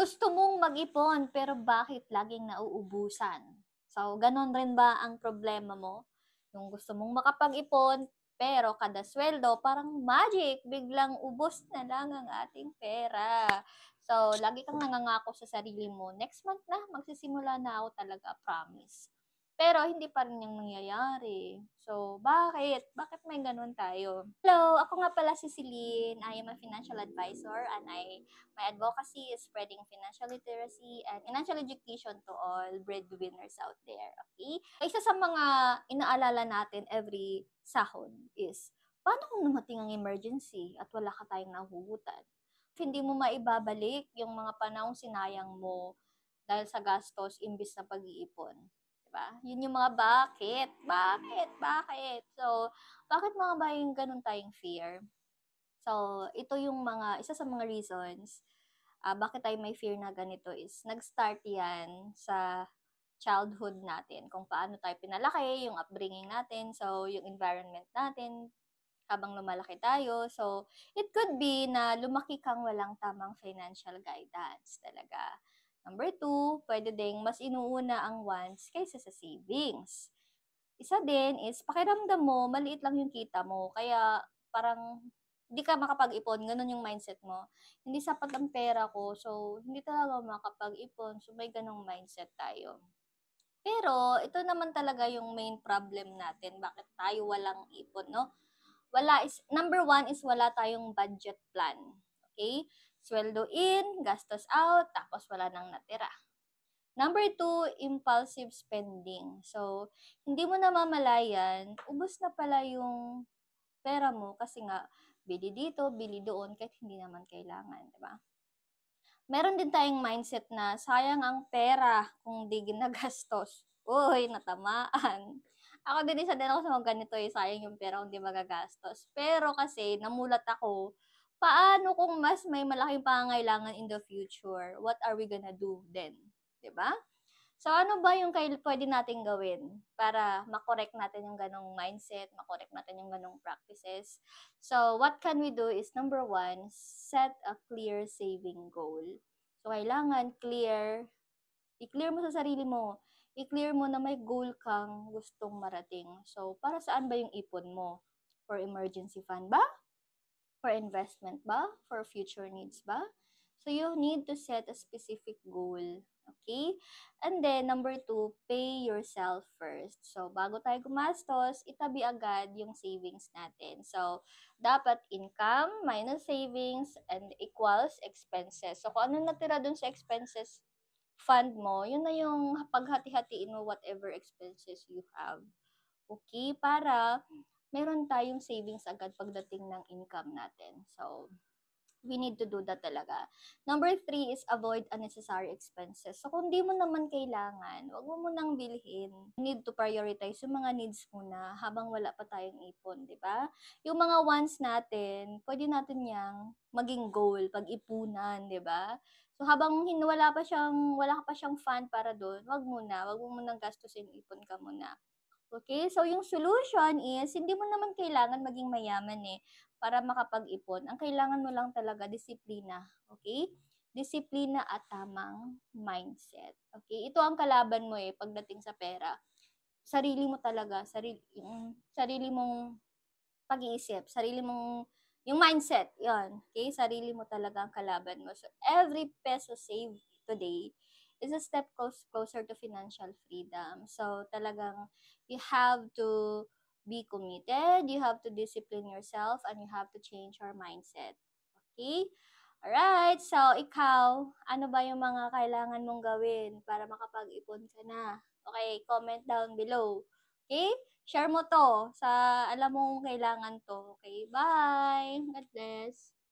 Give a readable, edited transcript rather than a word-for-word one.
Gusto mong mag-ipon pero bakit laging nauubusan? So, gano'n rin ba ang problema mo? Yung gusto mong makapag-ipon pero kada sweldo parang magic, biglang ubos na lang ang ating pera. So, lagi kang nangangako sa sarili mo, next month na magsisimula na ako talaga, promise. Pero hindi pa rin yung nangyayari. So, bakit? Bakit may gano'n tayo? Hello, ako nga pala si Celine. I am a financial advisor and my advocacy is spreading financial literacy and financial education to all breadwinners out there. Okay? Isa sa mga inaalala natin every sahod is, paano kung dumating ang emergency at wala ka tayong nahuhutan? Hindi mo maibabalik yung mga panahong sinayang mo dahil sa gastos imbis na pag-iipon. Diba? Yun yung mga bakit? Bakit? Bakit? So, bakit mga ba yung ganun tayong fear? So, ito yung isa sa mga reasons bakit tayo may fear na ganito is nag-start yan sa childhood natin, kung paano tayo pinalaki, yung upbringing natin, so yung environment natin habang lumalaki tayo. So, it could be na lumaki kang walang tamang financial guidance talaga. Number two, pwede ding mas inuuna ang wants kaysa sa savings. Isa din is pakiramdam mo, maliit lang yung kita mo, kaya parang hindi ka makapag-ipon, ganun yung mindset mo. Hindi sapat ang pera ko, so hindi talaga ako makapag-ipon, so may ganung mindset tayo. Pero ito naman talaga yung main problem natin, bakit tayo walang ipon, no? Number one is wala tayong budget plan. Okay? Sweldo in, gastos out, tapos wala nang natira. Number two, impulsive spending. So, hindi mo namamalayan, ubos na pala yung pera mo kasi nga, bili dito, bili doon, kahit hindi naman kailangan, di ba? Meron din tayong mindset na sayang ang pera kung di ginagastos. Uy, natamaan. Ako din, isa din ako sa mga ganito sayang yung pera kung di magagastos. Pero kasi, namulat ako, paano kung mas may malaking pangangailangan in the future? What are we gonna do then? 'Di ba? So, ano ba yung pwede nating gawin para makorek natin yung ganong mindset, makorek natin yung ganong practices? So, what can we do is number one, set a clear saving goal. So, kailangan i-clear mo sa sarili mo. I-clear mo na may goal kang gustong marating. So, para saan ba yung ipon mo? For emergency fund ba? For investment ba? For future needs ba? So, you need to set a specific goal. Okay? And then, number two, pay yourself first. So, bago tayo gumastos, itabi agad yung savings natin. So, dapat income minus savings and equals expenses. So, kung ano natira dun sa expenses fund mo, yun na yung paghati-hatiin mo whatever expenses you have. Okay? Para meron tayong savings agad pagdating ng income natin. So, we need to do that talaga. Number three is avoid unnecessary expenses. So, kung di mo naman kailangan, wag mo munang bilhin. You need to prioritize yung mga needs muna habang wala pa tayong ipon, di ba? Yung mga wants natin, pwede natin yang maging goal, pag-ipunan, di ba? So, habang wala ka pa siyang fund para doon, wag mo munang gastusin, ipon ka muna. Okay? So, yung solution is, hindi mo naman kailangan maging mayaman para makapag-ipon. Ang kailangan mo lang talaga, disiplina. Okay? Disiplina at tamang mindset. Okay? Ito ang kalaban mo pagdating sa pera. Sarili mo talaga, yung sarili mong pag-iisip, yung mindset, yon. Okay? Sarili mo talaga ang kalaban mo. So, every peso saved today is a step closer to financial freedom. So, talagang you have to be committed, you have to discipline yourself, and you have to change your mindset. Okay? Alright, so ikaw, ano ba yung mga kailangan mong gawin para makapag-ipon ka na? Okay, comment down below. Okay? Share mo to sa alam mong kailangan to. Okay, bye! God bless!